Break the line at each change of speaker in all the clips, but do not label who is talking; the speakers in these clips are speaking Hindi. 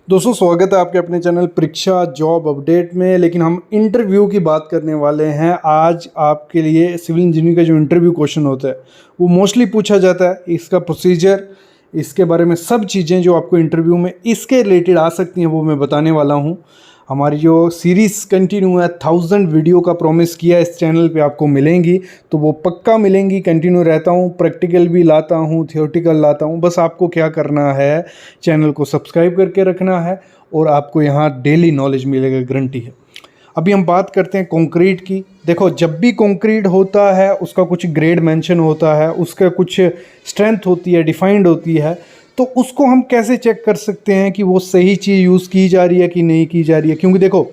दोस्तों स्वागत है आपके अपने चैनल परीक्षा जॉब अपडेट में। लेकिन हम इंटरव्यू की बात करने वाले हैं आज आपके लिए। सिविल इंजीनियरिंग का जो इंटरव्यू क्वेश्चन होता है वो मोस्टली पूछा जाता है। इसका प्रोसीजर, इसके बारे में सब चीज़ें जो आपको इंटरव्यू में इसके रिलेटेड आ सकती हैं वो मैं बताने वाला हूँ। हमारी जो सीरीज़ कंटिन्यू है 1000 वीडियो का प्रॉमिस किया इस चैनल पे आपको मिलेंगी, तो वो पक्का मिलेंगी। कंटिन्यू रहता हूँ, प्रैक्टिकल भी लाता हूँ, थियोरेटिकल लाता हूँ। बस आपको क्या करना है, चैनल को सब्सक्राइब करके रखना है और आपको यहाँ डेली नॉलेज मिलेगा, गारंटी है। अभी हम बात करते हैं कंक्रीट की। देखो, जब भी कंक्रीट होता है उसका कुछ ग्रेड मेंशन होता है, उसका कुछ स्ट्रेंथ होती है, डिफाइंड होती है। तो उसको हम कैसे चेक कर सकते हैं कि वो सही चीज़ यूज़ की जा रही है कि नहीं की जा रही है? क्योंकि देखो,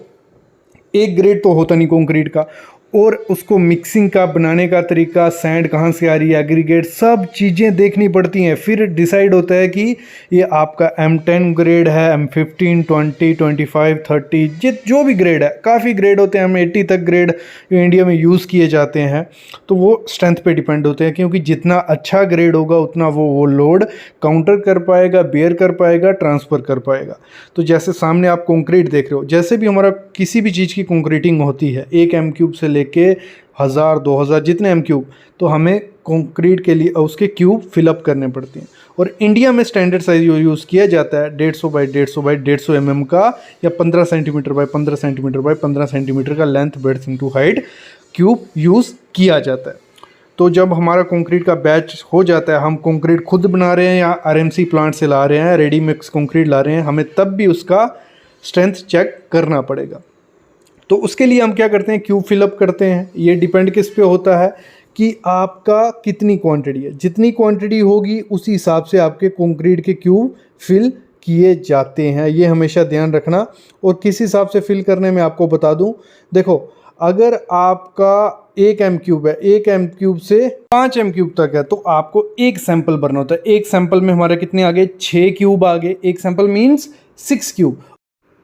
एक ग्रेड तो होता नहीं कंक्रीट का, और उसको मिक्सिंग का, बनाने का तरीका, सैंड कहाँ से आ रही है, एग्रीगेट, सब चीज़ें देखनी पड़ती हैं। फिर डिसाइड होता है कि ये आपका M10 ग्रेड है, M15, 20, 25, 30, जो भी ग्रेड है। काफ़ी ग्रेड होते हैं, M80 तक ग्रेड जो इंडिया में यूज़ किए जाते हैं। तो वो स्ट्रेंथ पे डिपेंड होते हैं, क्योंकि जितना अच्छा ग्रेड होगा उतना वो लोड काउंटर कर पाएगा, बेयर कर पाएगा, ट्रांसफ़र कर पाएगा। तो जैसे सामने आप कंक्रीट देख रहे हो, जैसे भी हमारा किसी भी चीज़ की कंक्रीटिंग होती है, 1 M³ से लेके 1000 2000 जितने M³, तो हमें कंक्रीट के लिए उसके क्यूब फिलअप करने पड़ते हैं। और इंडिया में स्टैंडर्ड साइज यूज़ किया जाता है 150 बाई 150 बाई 150 mm का, या 15 centimetre by 15 centimetre by 15 centimetre का length, breadth into height cube use किया जाता है। तो जब हमारा कंक्रीट का बैच हो जाता है, हम कंक्रीट खुद बना रहे हैं या RMC प्लांट से ला रहे हैं, रेडी मिक्स कंक्रीट ला रहे हैं, हमें तब भी उसका स्ट्रेंथ चेक करना पड़ेगा। तो उसके लिए हम क्या करते हैं, क्यूब फिलअप करते हैं। ये डिपेंड किस पे होता है कि आपका कितनी क्वांटिटी है। जितनी क्वांटिटी होगी उसी हिसाब से आपके कंक्रीट के क्यूब फिल किए जाते हैं, ये हमेशा ध्यान रखना। और किस हिसाब से फिल करने में आपको बता दूं, देखो, अगर आपका 1 M³ है, 1 M³ से 5 M³ तक है, तो आपको एक सैंपल भरना होता है। एक सैंपल में हमारे कितने आ गए, 6 क्यूब आ गए। एक सैंपल मीन्स 6 क्यूब।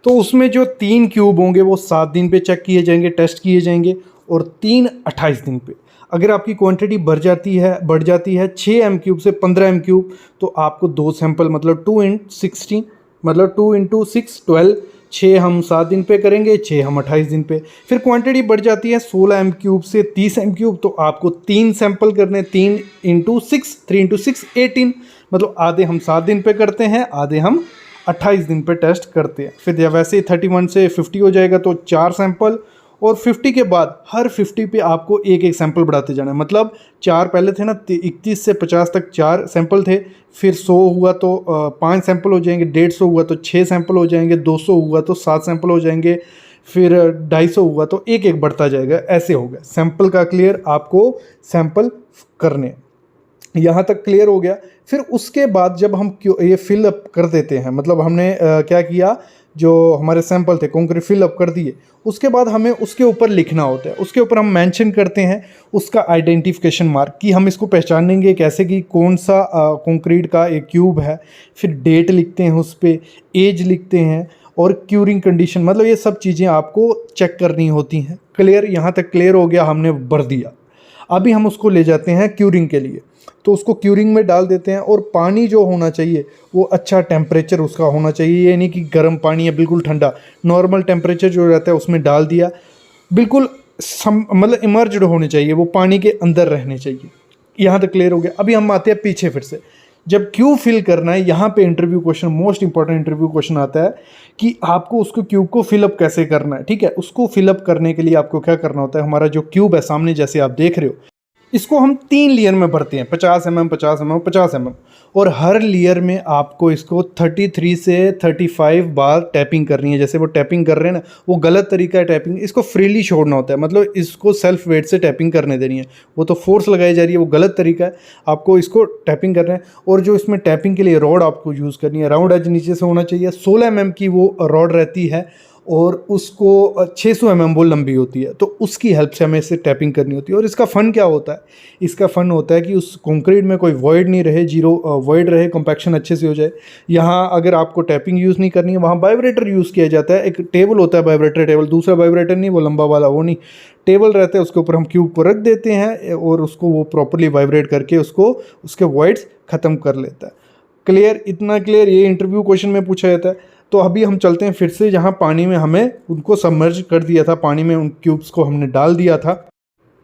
तो उसमें जो 3 क्यूब होंगे वो 7 दिन पे चेक किए जाएंगे, टेस्ट किए जाएंगे, और 3 28 दिन पे। अगर आपकी क्वांटिटी बढ़ जाती है 6 M³ से 15 M³, तो आपको 2 सैंपल, मतलब 2 × 16, मतलब 2 × 6 12, 6 हम 7 दिन पे करेंगे, 6 हम 28 दिन पे। फिर क्वांटिटी बढ़ जाती है 16 M³ से 30 M³, तो आपको 3 सैंपल करने, 3 × 6, 3 × 6 18, मतलब आधे हम 7 दिन पे करते हैं, आधे हम 28 दिन पे टेस्ट करते हैं। फिर वैसे ही 31 से 50 हो जाएगा तो 4 सैंपल, और 50 के बाद हर 50 पे आपको एक एक सैंपल बढ़ाते जाना है। मतलब 4 पहले थे ना, 21 से 50 तक 4 सैंपल थे। फिर 100 हुआ तो 5 सैंपल हो जाएंगे, 150 हुआ तो 6 सैंपल हो जाएंगे, 200 हुआ तो 7 सैंपल हो जाएंगे, फिर 250 हुआ तो एक एक बढ़ता जाएगा। ऐसे हो गया सैंपल का क्लियर, आपको सैंपल करने। यहाँ तक क्लियर हो गया। फिर उसके बाद जब हम ये फिल अप कर देते हैं, मतलब हमने क्या किया, जो हमारे सैंपल थे कंक्रीट फिल अप कर दिए, उसके बाद हमें उसके ऊपर लिखना होता है। उसके ऊपर हम मेंशन करते हैं उसका आइडेंटिफिकेशन मार्क, कि हम इसको पहचानेंगे कैसे कि कौन सा कंक्रीट का एक क्यूब है। फिर डेट लिखते हैं उस पर, एज लिखते हैं, और क्यूरिंग कंडीशन, मतलब ये सब चीज़ें आपको चेक करनी होती हैं। क्लियर? यहाँ तक क्लियर हो गया, हमने भर दिया। अभी हम उसको ले जाते हैं क्यूरिंग के लिए। तो उसको क्यूरिंग में डाल देते हैं, और पानी जो होना चाहिए वो अच्छा टेम्परेचर उसका होना चाहिए। ये नहीं कि गर्म पानी है बिल्कुल ठंडा, नॉर्मल टेम्परेचर जो रहता है उसमें डाल दिया। बिल्कुल मतलब इमर्ज्ड होने चाहिए, वो पानी के अंदर रहने चाहिए। यहाँ तक क्लियर हो गया। अभी हम आते हैं पीछे फिर से, जब क्यूब फिल करना है, यहाँ पे interview question, most important interview question आता है कि आपको उसको क्यूब को फिलअप कैसे करना है। ठीक है, उसको फिलअप करने के लिए आपको क्या करना होता है, हमारा जो क्यूब है सामने जैसे आप देख रहे हो, इसको हम 3 लेयर में भरते हैं, 50 mm 50 mm 50 mm, और हर लेयर में आपको इसको 33 से 35 बार टैपिंग करनी है। जैसे वो टैपिंग कर रहे हैं ना, वो गलत तरीका है टैपिंग, इसको फ्रीली छोड़ना होता है, मतलब इसको सेल्फ वेट से टैपिंग करने देनी है। वो तो फोर्स लगाई जा रही है, वो गलत तरीका है, आपको इसको टैपिंग करना है। और जो इसमें टैपिंग के लिए रॉड आपको यूज़ करनी है, राउंड एज नीचे से होना चाहिए, 16 mm की वो रॉड रहती है, और उसको 600 mm वो लंबी होती है। तो उसकी हेल्प से हमें इसे टैपिंग करनी होती है। और इसका फ़न क्या होता है, इसका फ़न होता है कि उस कंक्रीट में कोई वॉइड नहीं रहे, जीरो वॉइड रहे, कॉम्पैक्शन अच्छे से हो जाए। यहाँ अगर आपको टैपिंग यूज़ नहीं करनी है, वहाँ वाइब्रेटर यूज़ किया जाता है। एक टेबल होता है, वाइब्रेटर टेबल, दूसरा वाइब्रेटर नहीं, वो लंबा वाला वो नहीं, टेबल रहता है, उसके ऊपर हम क्यूब को रख देते हैं, और उसको वो प्रॉपरली वाइब्रेट करके उसको उसके वॉइड्स ख़त्म कर लेता है। क्लियर? इतना क्लियर? ये इंटरव्यू क्वेश्चन में पूछा जाता है। तो अभी हम चलते हैं फिर से जहाँ पानी में हमें उनको सबमर्ज कर दिया था, पानी में उन क्यूब्स को हमने डाल दिया था।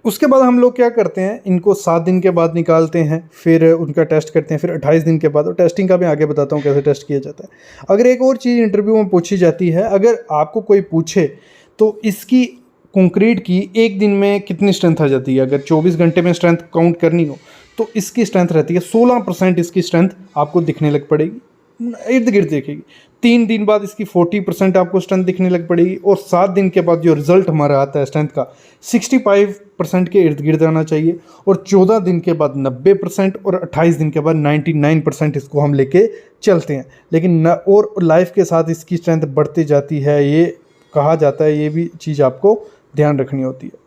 उसके बाद हम लोग क्या करते हैं, इनको 7 दिन के बाद निकालते हैं, फिर उनका टेस्ट करते हैं, फिर 28 दिन के बाद। और टेस्टिंग का भी आगे बताता हूँ कैसे टेस्ट किया जाता है। अगर एक और चीज़ इंटरव्यू में पूछी जाती है, अगर आपको कोई पूछे तो इसकी कंक्रीट की एक दिन में कितनी स्ट्रेंथ आ जाती है, अगर 24 घंटे में स्ट्रेंथ काउंट करनी हो तो इसकी स्ट्रेंथ रहती है 16%। इसकी स्ट्रेंथ आपको दिखने लग पड़ेगी, इर्द गिर्द देखेगी। 3 दिन बाद इसकी 40% आपको स्ट्रेंथ दिखने लग पड़ेगी, और 7 दिन के बाद जो रिजल्ट हमारा आता है स्ट्रेंथ का 65% के इर्द गिर्द आना चाहिए, और 14 दिन के बाद 90%, और 28 दिन के बाद 99% इसको हम लेके चलते हैं। लेकिन और लाइफ के साथ इसकी स्ट्रेंथ बढ़ती जाती है, ये कहा जाता है, ये भी चीज़ आपको ध्यान रखनी होती है।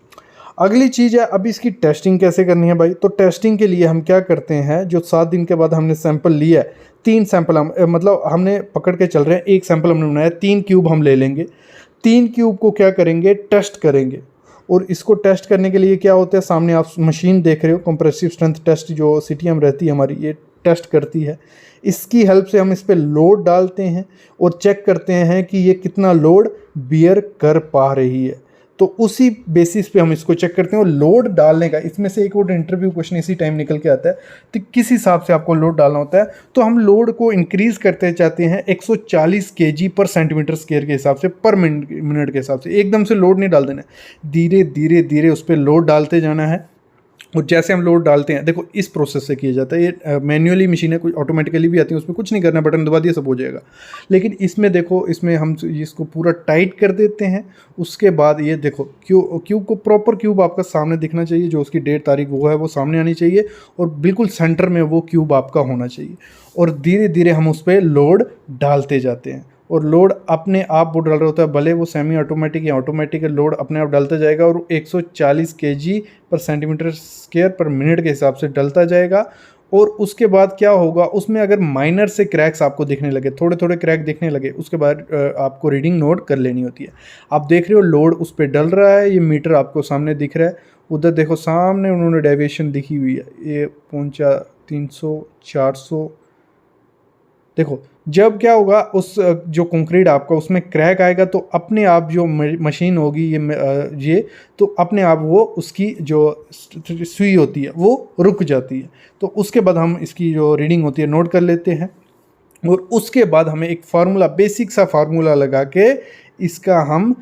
अगली चीज़ है अभी इसकी टेस्टिंग कैसे करनी है भाई। तो टेस्टिंग के लिए हम क्या करते हैं, जो 7 दिन के बाद हमने सैंपल लिया है, 3 सैंपल हम मतलब हमने पकड़ के चल रहे हैं, 1 सैंपल हमने बनाया, 3 क्यूब हम ले लेंगे। 3 क्यूब को क्या करेंगे, टेस्ट करेंगे। और इसको टेस्ट करने के लिए क्या होता है, सामने आप मशीन देख रहे हो, कंप्रेसिव स्ट्रेंथ टेस्ट जो CTM रहती है हमारी, ये टेस्ट करती है। इसकी हेल्प से हम इस पर लोड डालते हैं और चेक करते हैं कि ये कितना लोड बियर कर पा रही है। तो उसी बेसिस पे हम इसको चेक करते हैं। और लोड डालने का, इसमें से एक और इंटरव्यू क्वेश्चन इसी टाइम निकल के आता है, तो किस हिसाब से आपको लोड डालना होता है। तो हम लोड को इंक्रीज़ करते चाहते हैं 140 kg पर सेंटीमीटर स्क्वायर के हिसाब से, पर मिनट के हिसाब से। एकदम से लोड नहीं डाल देना है, धीरे धीरे धीरे उस पर लोड डालते जाना है। और जैसे हम लोड डालते हैं, देखो इस प्रोसेस से किया जाता है। ये मैन्युअली मशीन है, कुछ ऑटोमेटिकली भी आती है, उसमें कुछ नहीं करना, बटन दबा दिया सब हो जाएगा। लेकिन इसमें देखो, इसमें हम इसको पूरा टाइट कर देते हैं। उसके बाद ये देखो क्यूब को, प्रॉपर क्यूब आपका सामने दिखना चाहिए, जो उसकी डेट तारीख वो है वो सामने आनी चाहिए, और बिल्कुल सेंटर में वो क्यूब आपका होना चाहिए। और धीरे धीरे हम उस पर लोड डालते जाते हैं, और लोड अपने आप वो डाल रहा होता है, भले वो सेमी ऑटोमेटिक या ऑटोमेटिक, लोड अपने आप डालता जाएगा। और 140 kg पर सेंटीमीटर स्क्वायर पर मिनट के हिसाब से डलता जाएगा। और उसके बाद क्या होगा, उसमें अगर माइनर से क्रैक्स आपको दिखने लगे, थोड़े थोड़े क्रैक दिखने लगे, उसके बाद आपको रीडिंग नोट कर लेनी होती है। आप देख रहे हो लोड उस पर डल रहा है, ये मीटर आपको सामने दिख रहा है। उधर देखो सामने उन्होंने डेविएशन दिखी हुई है, ये पहुंचा 300 400। देखो जब क्या होगा, उस जो कंक्रीट आपका उसमें क्रैक आएगा, तो अपने आप जो मशीन होगी ये तो अपने आप वो उसकी जो सुई होती है वो रुक जाती है। तो उसके बाद हम इसकी जो रीडिंग होती है नोट कर लेते हैं। और उसके बाद हमें एक फार्मूला, बेसिक सा फार्मूला लगा के इसका हम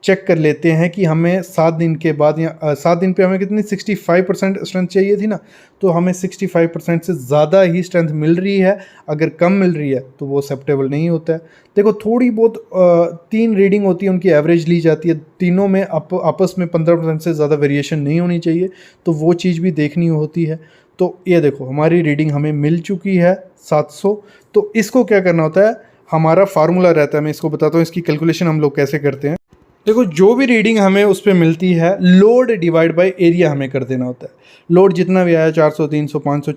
चेक कर लेते हैं कि हमें 7 दिन के बाद, या 7 दिन पे हमें कितनी 65% स्ट्रेंथ चाहिए थी ना, तो हमें 65% से ज़्यादा ही स्ट्रेंथ मिल रही है। अगर कम मिल रही है तो वो एक्सेप्टेबल नहीं होता है। देखो थोड़ी बहुत 3 रीडिंग होती है, उनकी एवरेज ली जाती है, तीनों में आपस में 15% से ज़्यादा वेरिएशन नहीं होनी चाहिए, तो वो चीज़ भी देखनी होती है। तो ये देखो हमारी रीडिंग हमें मिल चुकी है 700। तो इसको क्या करना होता है, हमारा फार्मूला रहता है, मैं इसको बताता हूँ, इसकी कैलकुलेशन हम लोग कैसे करते हैं। देखो जो भी रीडिंग हमें उस पर मिलती है, लोड डिवाइड बाय एरिया हमें कर देना होता है। लोड जितना भी आया, 400 300 500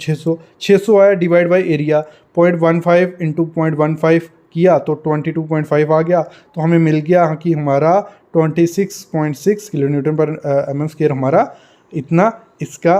600 आया, डिवाइड बाय एरिया 0.15 इंटू 0.15 किया तो 22.5 आ गया। तो हमें मिल गया कि हमारा 26.6 किलो न्यूटन पर mm² हमारा इतना इसका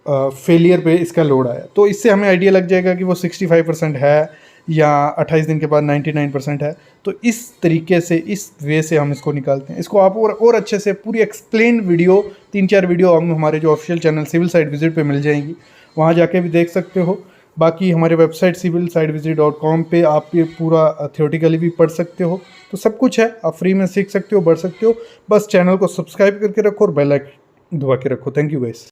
फेलियर पे इसका लोड आया। तो इससे हमें आइडिया लग जाएगा कि वो 65% है या 28 दिन के बाद 99% है। तो इस तरीके से, इस वे से हम इसको निकालते हैं। इसको आप और अच्छे से पूरी एक्सप्लेन वीडियो, 3-4 वीडियो हम हमारे जो official channel civil site visit पे मिल जाएंगी, वहाँ जाके भी देख सकते हो। बाकी हमारे वेबसाइट civilsitevisit.com पे आप ये पूरा थियोरेटिकली भी पढ़ सकते हो। तो सब कुछ है, आप फ्री में सीख सकते हो, बढ़ सकते हो। बस चैनल को सब्सक्राइब करके रखो और बेल आइकन दबा के रखो। Thank you guys.